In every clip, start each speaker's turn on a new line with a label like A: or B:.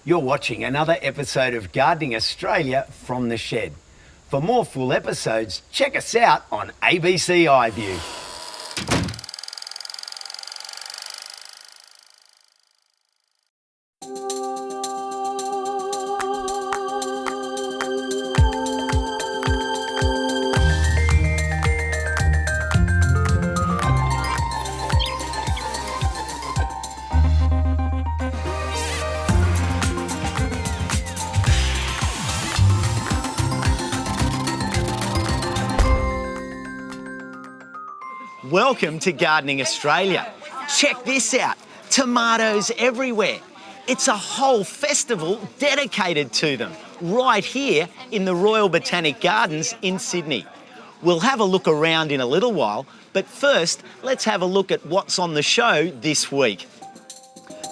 A: You're watching another episode of Gardening Australia from the shed. For more full episodes, check us out on ABC iView. Welcome to Gardening Australia. Check this out, tomatoes everywhere. It's a whole festival dedicated to them, right here in the Royal Botanic Gardens in Sydney. We'll have a look around in a little while, but first, let's have a look at what's on the show this week.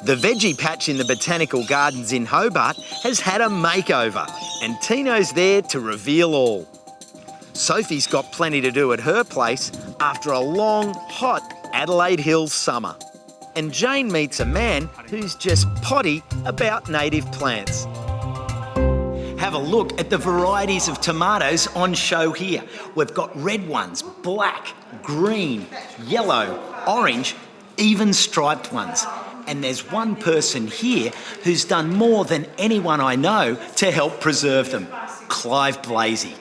A: The veggie patch in the Botanical Gardens in Hobart has had a makeover, and Tino's there to reveal all. Sophie's got plenty to do at her place after a long, hot Adelaide Hills summer. And Jane meets a man who's just potty about native plants. Have a look at the varieties of tomatoes on show here. We've got red ones, black, green, yellow, orange, even striped ones. And there's one person here who's done more than anyone I know to help preserve them, Clive Blasey.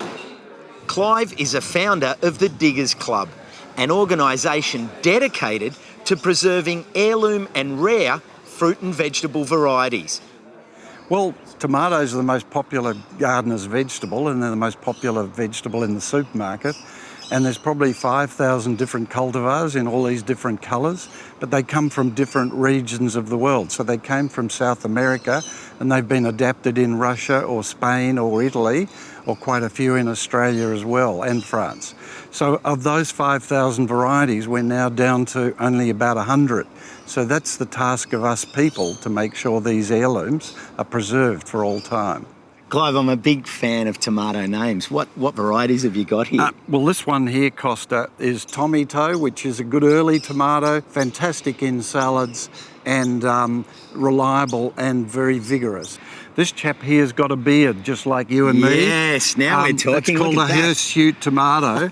A: Clive is a founder of the Diggers Club, an organisation dedicated to preserving heirloom and rare fruit and vegetable varieties.
B: Well, tomatoes are the most popular gardener's vegetable, and they're the most popular vegetable in the supermarket. And there's probably 5,000 different cultivars in all these different colours, but they come from different regions of the world. So they came from South America, and they've been adapted in Russia or Spain or Italy, or quite a few in Australia as well, and France. So of those 5,000 varieties, we're now down to only about 100. So that's the task of us people, to make sure these heirlooms are preserved for all time.
A: Clive, I'm a big fan of tomato names. What varieties have you got here?
B: Well, this one here, Costa, is Tomato, which is a good early tomato, fantastic in salads and reliable and very vigorous. This chap here's got a beard, just like you and me.
A: Yes, now we're talking.
B: It's called a hirsute tomato.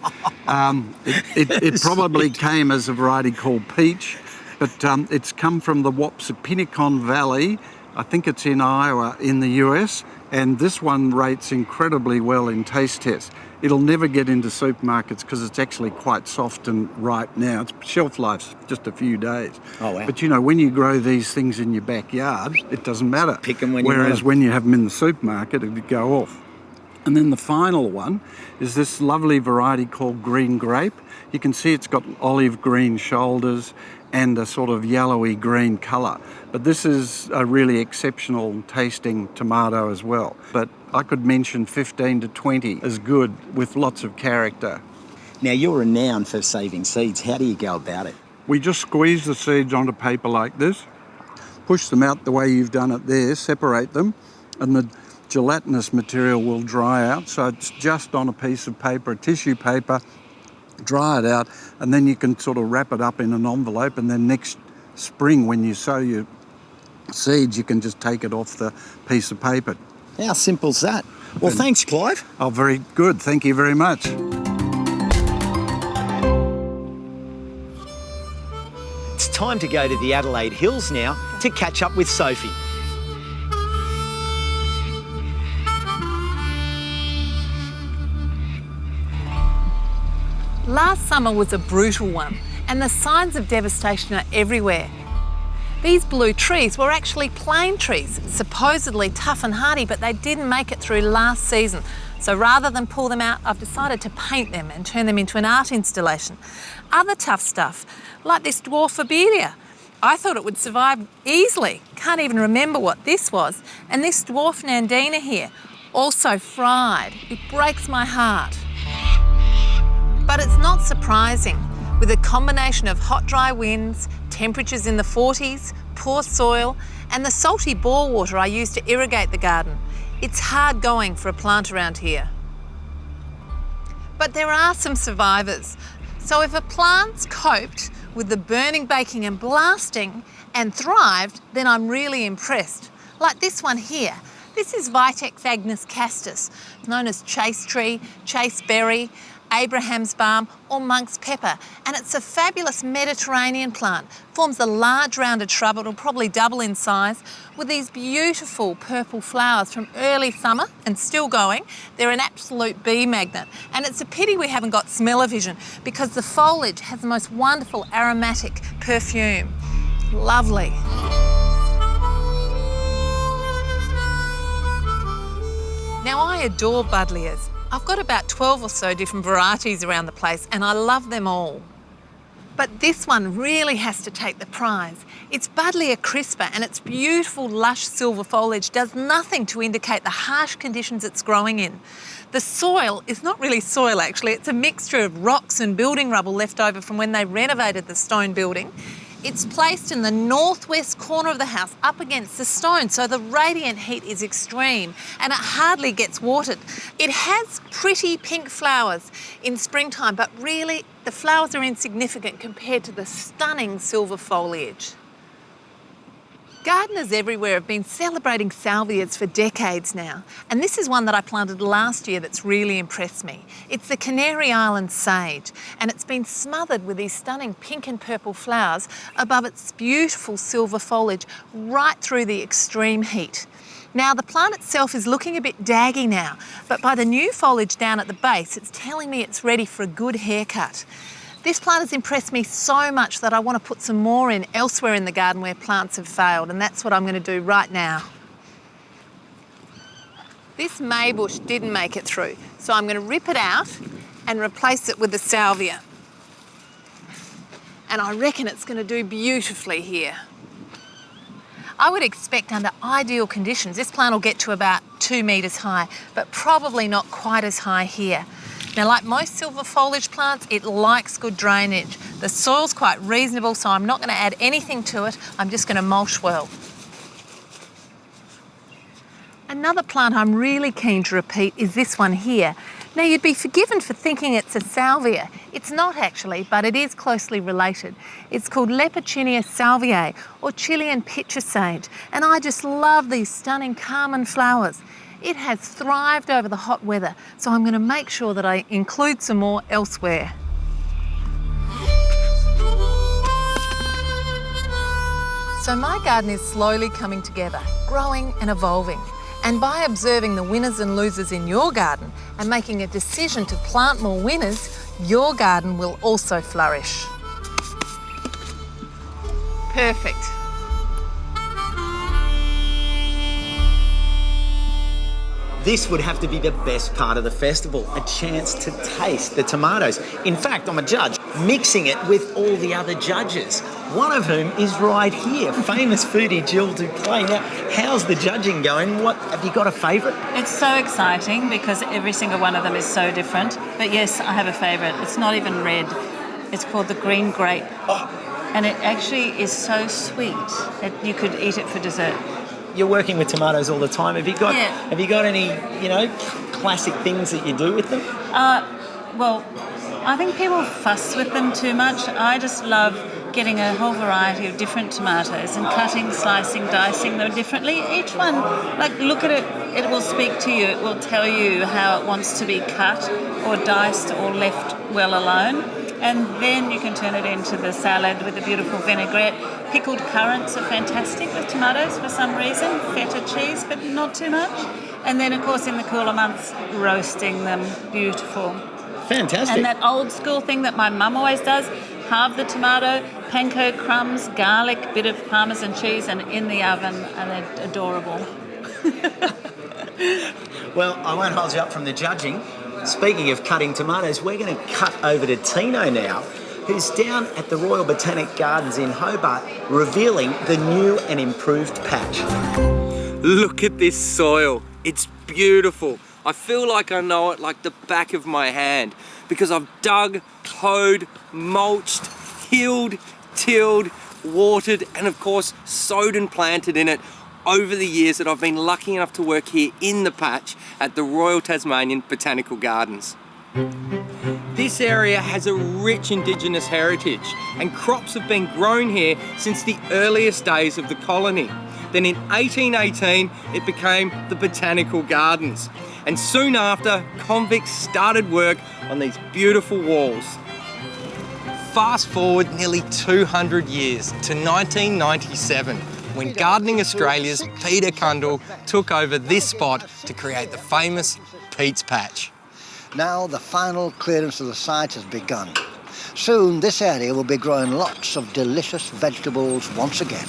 B: It probably came as a variety called peach, but it's come from the Wapsipinicon Valley. I think it's in Iowa in the US, and this one rates incredibly well in taste tests. It'll never get into supermarkets because it's actually quite soft and ripe now. Its shelf life's just a few days.
A: Oh, wow.
B: But you know, when you grow these things in your backyard, it doesn't matter.
A: Pick them when you want.
B: Whereas when you have them in the supermarket, it'd go off. And then the final one is this lovely variety called green grape. You can see it's got olive green shoulders and a sort of yellowy green colour. But this is a really exceptional tasting tomato as well. But I could mention 15 to 20 as good, with lots of character.
A: Now, you're renowned for saving seeds. How do you go about it?
B: We just squeeze the seeds onto paper like this, push them out the way you've done it there, separate them, and the gelatinous material will dry out. So it's just on a piece of paper, a tissue paper, dry it out, and then you can sort of wrap it up in an envelope, and then next spring when you sow your seeds, you can just take it off the piece of paper.
A: How simple's that? Well, thanks, Clive.
B: Oh, very good. Thank you very much.
A: It's time to go to the Adelaide Hills now to catch up with Sophie.
C: Last summer was a brutal one, and the signs of devastation are everywhere. These blue trees were actually plane trees, supposedly tough and hardy, but they didn't make it through last season. So rather than pull them out, I've decided to paint them and turn them into an art installation. Other tough stuff, like this dwarf lobelia. I thought it would survive easily. Can't even remember what this was. And this dwarf nandina here, also fried. It breaks my heart. But it's not surprising. With a combination of hot, dry winds, temperatures in the 40s, poor soil, and the salty bore water I use to irrigate the garden, it's hard going for a plant around here. But there are some survivors. So if a plant's coped with the burning, baking and blasting and thrived, then I'm really impressed. Like this one here. This is Vitex agnus castus, known as chase tree, chase berry, Abraham's balm or monk's pepper, and it's a fabulous Mediterranean plant. Forms a large rounded shrub, it'll probably double in size, with these beautiful purple flowers from early summer and still going. They're an absolute bee magnet, and it's a pity we haven't got smell-o-vision because the foliage has the most wonderful aromatic perfume. Lovely. Now, I adore buddleias. I've got about 12 or so different varieties around the place and I love them all. But this one really has to take the prize. It's Buddleia crispa and its beautiful lush silver foliage does nothing to indicate the harsh conditions it's growing in. The soil is not really soil actually, it's a mixture of rocks and building rubble left over from when they renovated the stone building. It's placed in the northwest corner of the house up against the stone, so the radiant heat is extreme and it hardly gets watered. It has pretty pink flowers in springtime, but really the flowers are insignificant compared to the stunning silver foliage. Gardeners everywhere have been celebrating salvias for decades now, and this is one that I planted last year that's really impressed me. It's the Canary Island sage, and it's been smothered with these stunning pink and purple flowers above its beautiful silver foliage right through the extreme heat. Now, the plant itself is looking a bit daggy now, but by the new foliage down at the base, it's telling me it's ready for a good haircut. This plant has impressed me so much that I want to put some more in elsewhere in the garden where plants have failed, and that's what I'm going to do right now. This May bush didn't make it through, so I'm going to rip it out and replace it with the salvia. And I reckon it's going to do beautifully here. I would expect under ideal conditions, this plant will get to about 2 metres high, but probably not quite as high here. Now, like most silver foliage plants, it likes good drainage. The soil's quite reasonable, so I'm not going to add anything to it. I'm just going to mulch well. Another plant I'm really keen to repeat is this one here. Now, you'd be forgiven for thinking it's a salvia. It's not actually, but it is closely related. It's called Lepochinia salviae, or Chilean pitcher sage, and I just love these stunning carmine flowers. It has thrived over the hot weather, so I'm going to make sure that I include some more elsewhere. So my garden is slowly coming together, growing and evolving. And by observing the winners and losers in your garden and making a decision to plant more winners, your garden will also flourish. Perfect.
A: This would have to be the best part of the festival, a chance to taste the tomatoes. In fact, I'm a judge, mixing it with all the other judges, one of whom is right here, famous foodie Jill Dupleix. Now, how's the judging going? Have you got a favourite?
D: It's so exciting because every single one of them is so different. But yes, I have a favourite. It's not even red. It's called the green grape.
A: Oh.
D: And it actually is so sweet that you could eat it for dessert.
A: You're working with tomatoes all the time. Have you got any, classic things that you do with them?
D: Well, I think people fuss with them too much. I just love getting a whole variety of different tomatoes and cutting, slicing, dicing them differently. Each one, look at it, it will speak to you. It will tell you how it wants to be cut or diced or left well alone. And then you can turn it into the salad with a beautiful vinaigrette. Pickled currants are fantastic with tomatoes for some reason. Feta cheese, but not too much. And then, of course, in the cooler months, roasting them. Beautiful.
A: Fantastic.
D: And that old school thing that my mum always does, halve the tomato, panko crumbs, garlic, bit of Parmesan cheese, and in the oven, and they're adorable.
A: Well, I won't hold you up from the judging. Speaking of cutting tomatoes, we're going to cut over to Tino now, who's down at the Royal Botanic Gardens in Hobart, revealing the new and improved patch.
E: Look at this soil. It's beautiful. I feel like I know it like the back of my hand because I've dug, hoed, mulched, tilled, watered, and of course sowed and planted in it over the years that I've been lucky enough to work here in the patch at the Royal Tasmanian Botanical Gardens. This area has a rich Indigenous heritage and crops have been grown here since the earliest days of the colony. Then in 1818, it became the Botanical Gardens. And soon after, convicts started work on these beautiful walls. Fast forward nearly 200 years to 1997, when Gardening Australia's Peter took over this spot to create the famous Pete's Patch.
F: Now the final clearance of the site has begun. Soon this area will be growing lots of delicious vegetables once again.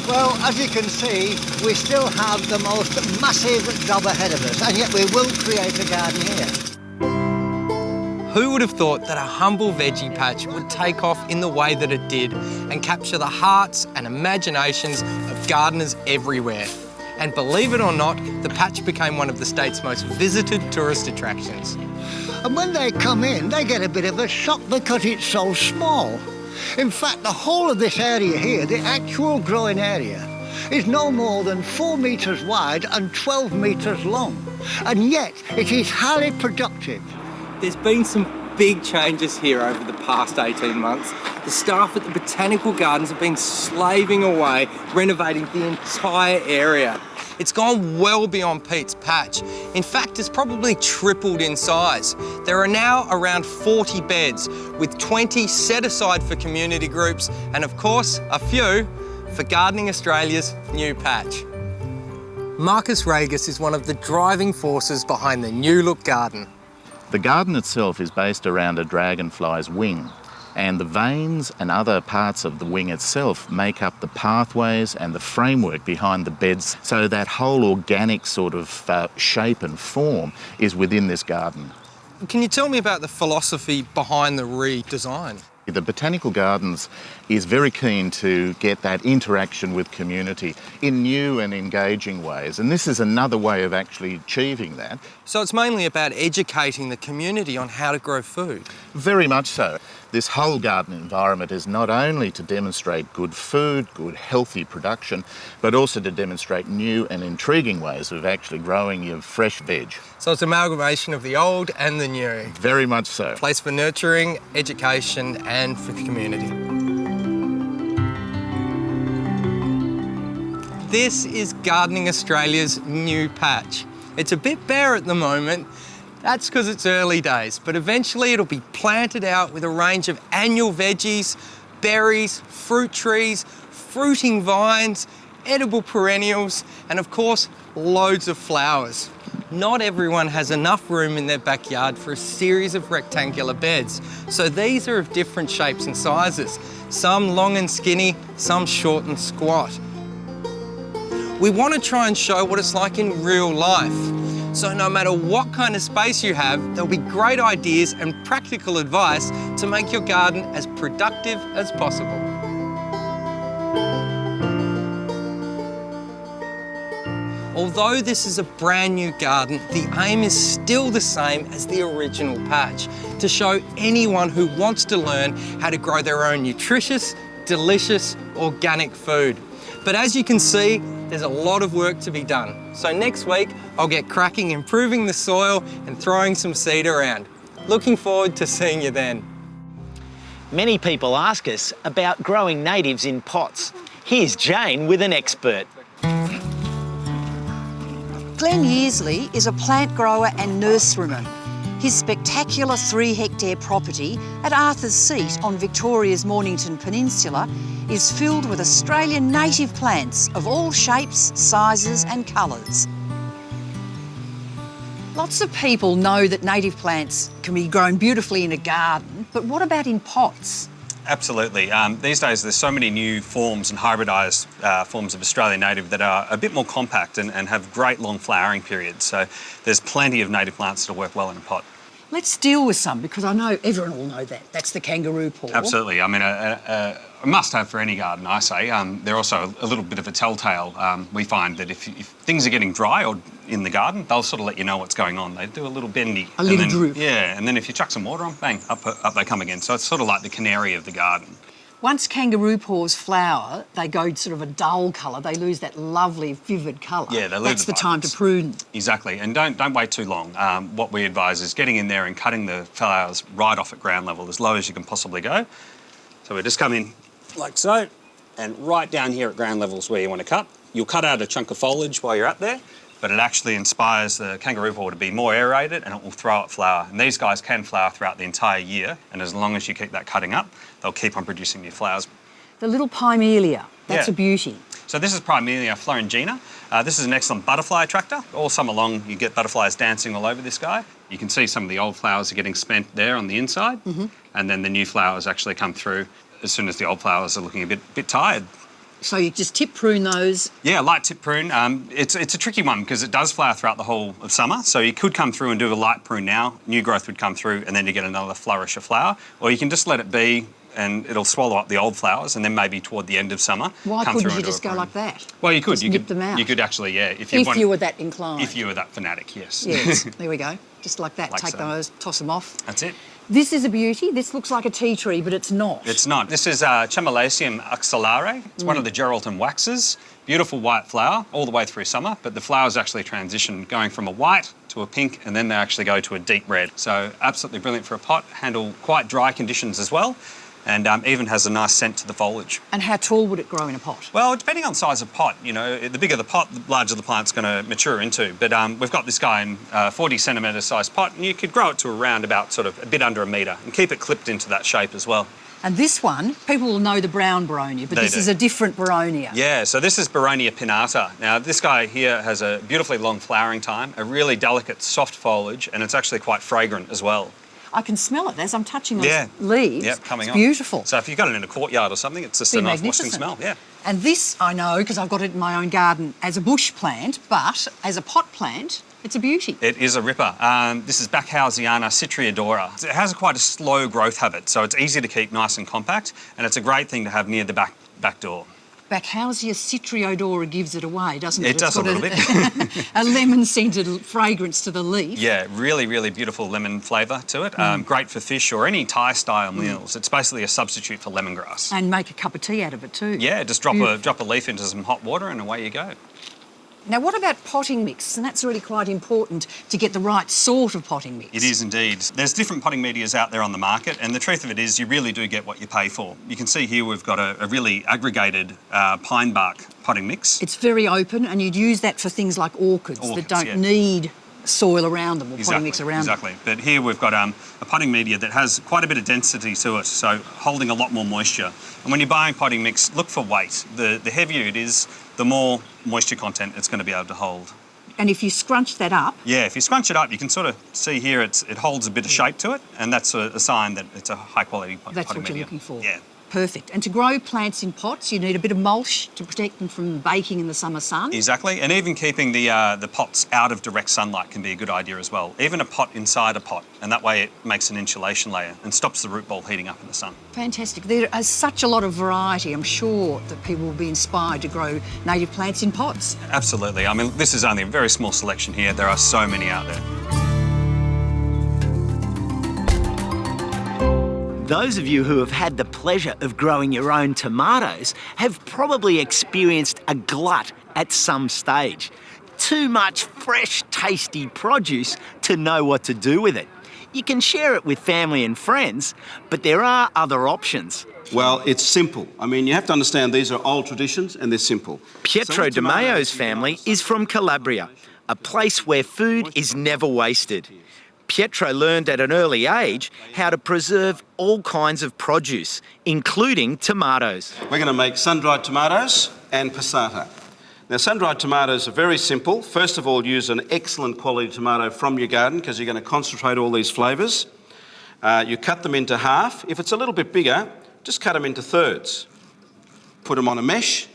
F: Well, as you can see, we still have the most massive job ahead of us, and yet we will create a garden here.
E: Who would have thought that a humble veggie patch would take off in the way that it did and capture the hearts and imaginations of gardeners everywhere? And believe it or not, the patch became one of the state's most visited tourist attractions.
F: And when they come in, they get a bit of a shock because it's so small. In fact, the whole of this area here, the actual growing area, is no more than 4 metres wide and 12 metres long. And yet, it is highly productive.
E: There's been some big changes here over the past 18 months. The staff at the Botanical Gardens have been slaving away, renovating the entire area. It's gone well beyond Pete's Patch. In fact, it's probably tripled in size. There are now around 40 beds, with 20 set aside for community groups, and of course, a few for Gardening Australia's new patch. Marcus Regis is one of the driving forces behind the New Look Garden.
G: The garden itself is based around a dragonfly's wing, and the veins and other parts of the wing itself make up the pathways and the framework behind the beds, so that whole organic sort of shape and form is within this garden.
E: Can you tell me about the philosophy behind the redesign?
G: The Botanical Gardens is very keen to get that interaction with community in new and engaging ways, and this is another way of actually achieving that.
E: So it's mainly about educating the community on how to grow food?
G: Very much so. This whole garden environment is not only to demonstrate good food, good healthy production, but also to demonstrate new and intriguing ways of actually growing your fresh veg.
E: So it's an amalgamation of the old and the new.
G: Very much so.
E: Place for nurturing, education and for community. This is Gardening Australia's new patch. It's a bit bare at the moment. That's because it's early days, but eventually it'll be planted out with a range of annual veggies, berries, fruit trees, fruiting vines, edible perennials, and of course, loads of flowers. Not everyone has enough room in their backyard for a series of rectangular beds, so these are of different shapes and sizes, some long and skinny, some short and squat. We want to try and show what it's like in real life. So no matter what kind of space you have, there'll be great ideas and practical advice to make your garden as productive as possible. Although this is a brand new garden, the aim is still the same as the original patch, to show anyone who wants to learn how to grow their own nutritious, delicious, organic food. But as you can see, there's a lot of work to be done. So next week, I'll get cracking improving the soil and throwing some seed around. Looking forward to seeing you then.
A: Many people ask us about growing natives in pots. Here's Jane with an expert.
H: Glenn Yearsley is a plant grower and nurseryman. His spectacular 3-hectare property at Arthur's Seat on Victoria's Mornington Peninsula is filled with Australian native plants of all shapes, sizes and colours. Lots of people know that native plants can be grown beautifully in a garden, but what about in pots?
I: Absolutely. These days there's so many new forms and hybridised forms of Australian native that are a bit more compact and have great long flowering periods. So there's plenty of native plants that work well in a pot.
H: Let's deal with some, because I know everyone will know that. That's the kangaroo paw.
I: Absolutely. I mean, a must-have for any garden, I say. They're also a little bit of a telltale. We find that if things are getting dry or in the garden, they'll sort of let you know what's going on. They do a little bendy.
H: A little droop.
I: Yeah, and then if you chuck some water on, bang, up they come again. So it's sort of like the canary of the garden.
H: Once kangaroo paws flower, they go sort of a dull colour. They lose that lovely, vivid colour.
I: Yeah, they lose
H: That's the time to prune.
I: Exactly, and don't wait too long. What we advise is getting in there and cutting the flowers right off at ground level, as low as you can possibly go. So we just come in like so, and right down here at ground level is where you want to cut. You'll cut out a chunk of foliage while you're up there, but it actually inspires the kangaroo paw to be more aerated and it will throw up flower. And these guys can flower throughout the entire year, and as long as you keep that cutting up, they'll keep on producing new flowers.
H: The little pimelia, that's
I: Yeah.
H: a beauty.
I: So this is Pimelia floringina. This is an excellent butterfly attractor. All summer long you get butterflies dancing all over this guy. You can see some of the old flowers are getting spent there on the inside, and then the new flowers actually come through as soon as the old flowers are looking a bit tired.
H: So you just tip prune those.
I: Yeah, light tip prune. It's a tricky one because it does flower throughout the whole of summer. So you could come through and do a light prune now, new growth would come through, and then you get another flourish of flower. Or you can just let it be and it'll swallow up the old flowers, and then maybe toward the end of summer,
H: Why
I: come
H: couldn't
I: through
H: you
I: and do
H: just
I: a
H: go
I: prune.
H: like that?
I: Well, you could.
H: Just
I: You
H: nip
I: could.
H: them out.
I: You could actually, yeah. If
H: If you were that inclined.
I: If you were that fanatic, yes.
H: Yes, there we go. Just like that,
I: Like
H: take
I: so.
H: those, toss them off.
I: That's it.
H: This is a beauty. This looks like a tea tree, but it's not.
I: It's not. This is Chamalaceum axillare. It's one of the Geraldton waxes. Beautiful white flower all the way through summer, but the flowers actually transition going from a white to a pink, and then they actually go to a deep red. So absolutely brilliant for a pot. Handle quite dry conditions as well, and even has a nice scent to the foliage.
H: And how tall would it grow in a pot?
I: Well, depending on size of pot, you know, the bigger the pot, the larger the plant's going to mature into. But we've got this guy in a 40 centimetre size pot, and you could grow it to around about sort of a bit under a metre and keep it clipped into that shape as well.
H: And this one, people will know the brown Boronia, but
I: They
H: this
I: do.
H: is a different Boronia.
I: Yeah, so this is Boronia pinnata. Now, this guy here has a beautifully long flowering time, a really delicate, soft foliage, and it's actually quite fragrant as well.
H: I can smell it as I'm touching those
I: Yeah.
H: leaves.
I: Yep, coming
H: it's
I: on.
H: beautiful.
I: So if you've got it in a courtyard or something, it's just
H: Be
I: a nice
H: magnificent.
I: wafting smell. Yeah.
H: And this I know because I've got it in my own garden as a bush plant, but as a pot plant, it's a beauty.
I: It is a ripper. This is Backhausiana citriodora. It has quite a slow growth habit, so it's easy to keep nice and compact, and it's a great thing to have near the back door.
H: Backhausia citriodora gives it away, doesn't it?
I: It does a little bit.
H: A lemon-scented fragrance to the leaf.
I: Yeah, really, really beautiful lemon flavour to it. Great for fish or any Thai-style meals. It's basically a substitute for lemongrass.
H: And make a cup of tea out of it too.
I: Yeah, just drop a leaf into some hot water and away you go.
H: Now, what about potting mix? And that's really quite important to get the right sort of potting mix.
I: It is indeed. There's different potting medias out there on the market, and the truth of it is you really do get what you pay for. You can see here we've got a really aggregated pine bark potting mix.
H: It's very open, and you'd use that for things like orchids that don't
I: yeah.
H: need soil around them or potting mix around them.
I: Exactly. But here we've got a potting media that has quite a bit of density to it, so holding a lot more moisture. And when you're buying potting mix, look for weight. The heavier it is, the more moisture content it's going to be able to hold.
H: And if you scrunch that up...
I: Yeah, if you scrunch it up, you can sort of see here it holds a bit of shape to it, and that's a sign that it's a high-quality potting media.
H: That's what you're looking for.
I: Yeah.
H: Perfect. And to grow plants in pots, you need a bit of mulch to protect them from baking in the summer sun.
I: Exactly, and even keeping the pots out of direct sunlight can be a good idea as well. Even a pot inside a pot, and that way it makes an insulation layer and stops the root ball heating up in the sun.
H: Fantastic. There is such a lot of variety. I'm sure that people will be inspired to grow native plants in pots.
I: Absolutely. I mean, this is only a very small selection here. There are so many out there.
A: Those of you who have had the pleasure of growing your own tomatoes have probably experienced a glut at some stage. Too much fresh, tasty produce to know what to do with it. You can share it with family and friends, but there are other options.
J: Well, it's simple. I mean, you have to understand these are old traditions and they're simple.
A: Pietro Demaio's family is from Calabria, a place where food is never wasted. Pietro learned at an early age how to preserve all kinds of produce, including tomatoes.
J: We're going to make sun-dried tomatoes and passata. Now, sun-dried tomatoes are very simple. First of all, use an excellent quality tomato from your garden because you're going to concentrate all these flavours. You cut them into half. If it's a little bit bigger, just cut them into thirds. Put them on a mesh,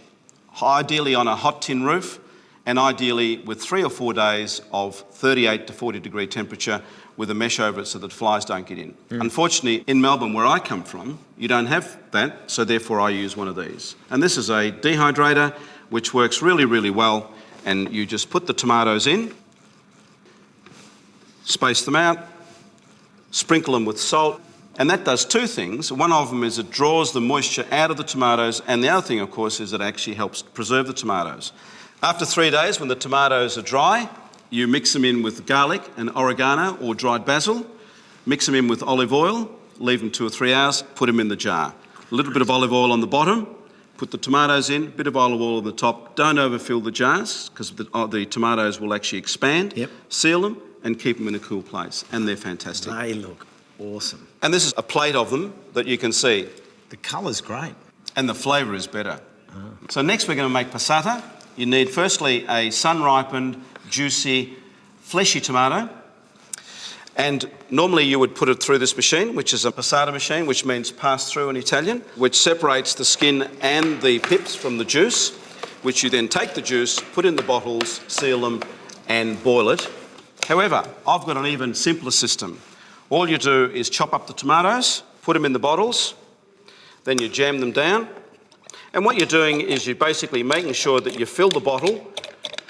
J: ideally on a hot tin roof, and ideally with 3 or 4 days of 38 to 40 degree temperature with a mesh over it so that flies don't get in. Unfortunately, in Melbourne, where I come from, you don't have that, so therefore I use one of these. And this is a dehydrator, which works really, really well, and you just put the tomatoes in, space them out, sprinkle them with salt, and that does two things. One of them is it draws the moisture out of the tomatoes, and the other thing, of course, is it actually helps preserve the tomatoes. After 3 days, when the tomatoes are dry, you mix them in with garlic and oregano or dried basil, mix them in with olive oil, leave them 2 or 3 hours, put them in the jar. A little bit of olive oil on the bottom, Put the tomatoes in, bit of olive oil on the top. Don't overfill the jars because the tomatoes will actually expand.
A: Yep.
J: Seal them and keep them in a cool place, and they're fantastic.
A: They look awesome.
J: And this is a plate of them that you can see.
A: The colour's great.
J: And the flavour is better. So next we're going to make passata. You need firstly a sun-ripened, juicy, fleshy tomato. And normally you would put it through this machine, which is a passata machine, which means pass through in Italian, which separates the skin and the pips from the juice, which you then take the juice, put in the bottles, seal them and boil it. However, I've got an even simpler system. All you do is chop up the tomatoes, put them in the bottles, then you jam them down. And what you're doing is you're basically making sure that you fill the bottle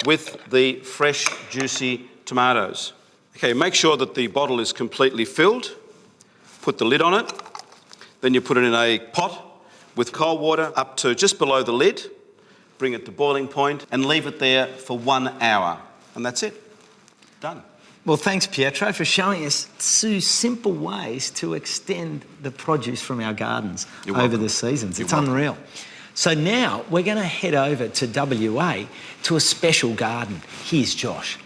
J: with the fresh, juicy tomatoes. Okay, make sure that the bottle is completely filled. Put the lid on it. Then you put it in a pot with cold water up to just below the lid. Bring it to boiling point and leave it there for 1 hour. And that's it. Done.
A: Well, thanks, Pietro, for showing us 2 simple ways to extend the produce from our gardens over the seasons. It's unreal. So now we're going to head over to WA to a special garden. Here's Josh.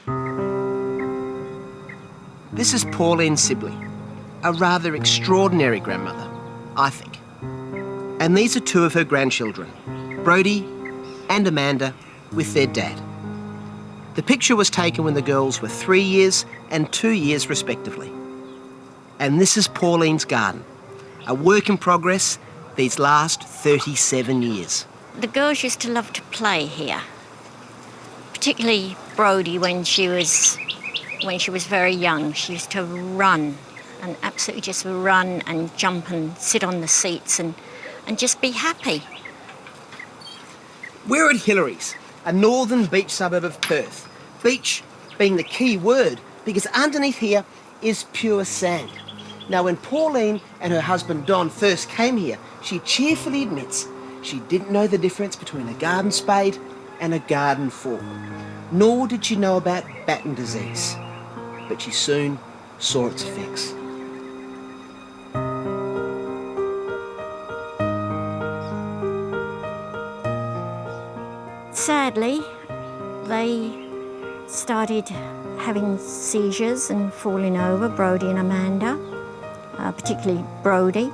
K: This is Pauline Sibley, a rather extraordinary grandmother, I think. And these are 2 of her grandchildren, Brodie and Amanda, with their dad. The picture was taken when the girls were 3 years and 2 years respectively. And this is Pauline's garden, a work in progress these last 37 years.
L: The girls used to love to play here, particularly Brodie when she was very young. She used to run and absolutely just run and jump and sit on the seats and just be happy.
K: We're at Hillary's, a northern beach suburb of Perth. Beach being the key word because underneath here is pure sand. Now, when Pauline and her husband Don first came here, she cheerfully admits she didn't know the difference between a garden spade and a garden fork, nor did she know about Battens disease. But she soon saw its effects.
L: Sadly, they started having seizures and falling over, Brodie and Amanda, particularly Brodie,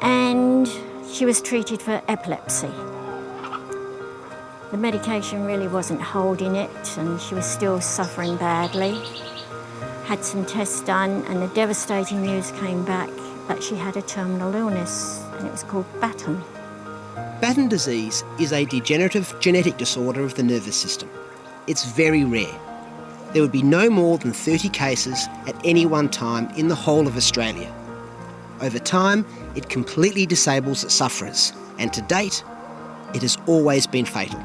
L: and she was treated for epilepsy. The medication really wasn't holding it and she was still suffering badly. Had some tests done and the devastating news came back that she had a terminal illness and it was called Battens.
K: Battens disease is a degenerative genetic disorder of the nervous system. It's very rare. There would be no more than 30 cases at any one time in the whole of Australia. Over time, it completely disables the sufferers, and to date, it has always been fatal.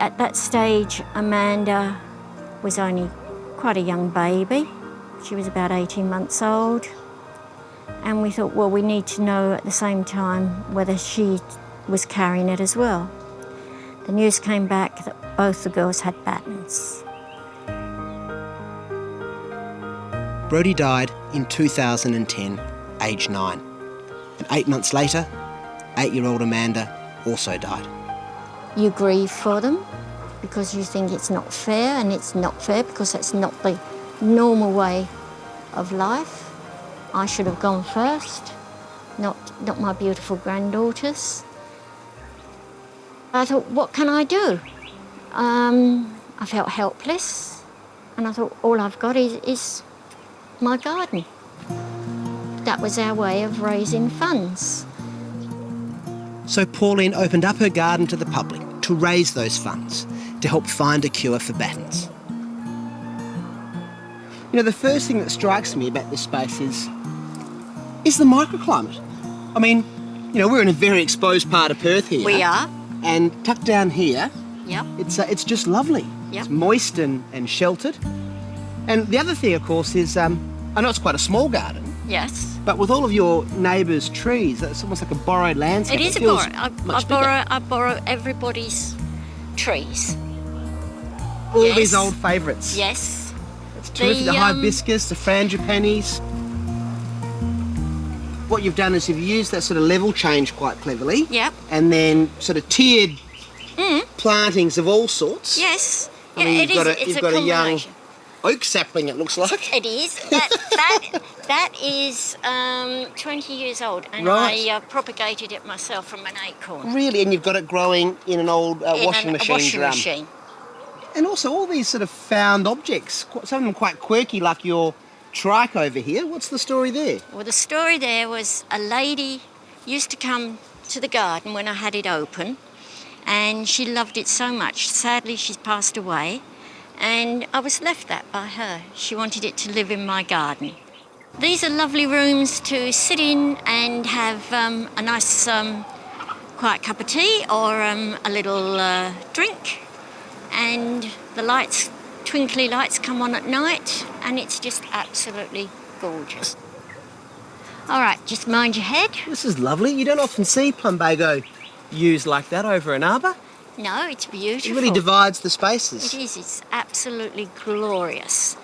L: At that stage, Amanda was only quite a young baby. She was about 18 months old. And we thought, well, we need to know at the same time whether she was carrying it as well. The news came back that both the girls had Battens.
K: Brodie died in 2010, aged 9. And 8 months later, 8-year-old Amanda also died.
L: You grieve for them because you think it's not fair, and it's not fair because that's not the normal way of life. I should have gone first, not my beautiful granddaughters. I thought, what can I do? I felt helpless, and I thought, all I've got is my garden. That was our way of raising funds.
K: So Pauline opened up her garden to the public to raise those funds to help find a cure for Battens. You know, the first thing that strikes me about this space is the microclimate. I mean, you know, we're in a very exposed part of Perth here.
L: We are.
K: And tucked down here,
L: Yep.
K: it's just lovely.
L: Yep.
K: It's moist and sheltered. And the other thing, of course, is I know it's quite a small garden,
L: Yes.
K: but with all of your neighbours' trees, it's almost like a borrowed landscape.
L: It is a
K: feels
L: borrow.
K: much bigger.
L: I borrow everybody's trees.
K: All
L: Yes.
K: these old favourites.
L: Yes.
K: It's terrific. The hibiscus, the frangipanis. what you've done is you've used that sort of level change quite cleverly.
L: Yep.
K: And then sort of tiered plantings of all sorts.
L: Yes.
K: I mean,
L: it is.
K: you've got a young oak sapling, it looks like.
L: It is. That is 20 years old, and
K: Right.
L: I propagated it myself from an acorn.
K: Really, and you've got it growing in an old washing machine drum.
L: Machine.
K: And also all these sort of found objects, some of them quite quirky, like your trike over here. What's the story there?
L: Well, the story there was a lady used to come to the garden when I had it open, and she loved it so much. Sadly, she's passed away, and I was left that by her. She wanted it to live in my garden. These are lovely rooms to sit in and have a nice quiet cup of tea or a little drink, and the lights, twinkly lights come on at night, and it's just absolutely gorgeous. All right, just mind your head.
K: This is lovely. You don't often see plumbago used like that over an arbour.
L: No, it's beautiful.
K: It really divides the spaces.
L: It is. It's absolutely glorious.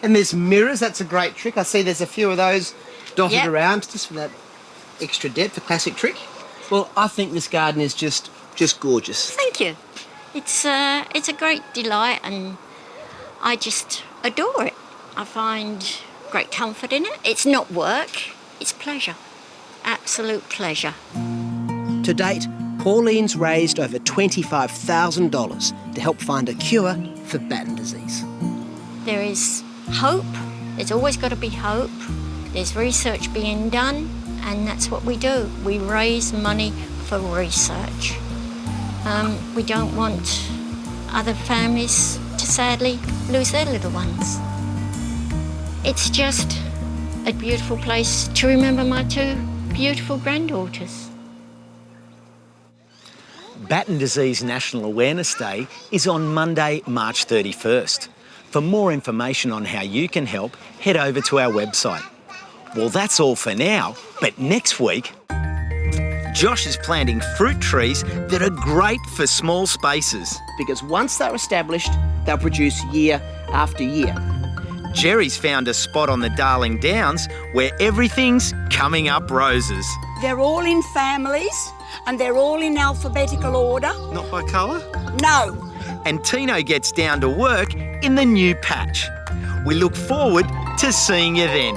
K: And there's mirrors. That's a great trick. I see there's a few of those dotted
L: Yep.
K: around just for that extra depth, a classic trick. Well, I think this garden is just gorgeous.
L: Thank you. It's a great delight, and I just adore it. I find great comfort in it. It's not work, it's pleasure. Absolute pleasure.
K: To date, Pauline's raised over $25,000 to help find a cure for Batten disease.
L: There is hope. There's always got to be hope. There's research being done, and that's what we do. We raise money for research. We don't want other families to sadly lose their little ones. It's just a beautiful place to remember my two beautiful granddaughters.
A: Batten Disease National Awareness Day is on Monday, March 31st. For more information on how you can help, head over to our website. Well, that's all for now, but next week, Josh is planting fruit trees that are great for small spaces.
K: Because once they're established, they'll produce year after year.
A: Jerry's found a spot on the Darling Downs where everything's coming up roses.
M: They're all in families and they're all in alphabetical order.
A: Not by colour?
M: No.
A: And Tino gets down to work in the new patch. We look forward to seeing you then.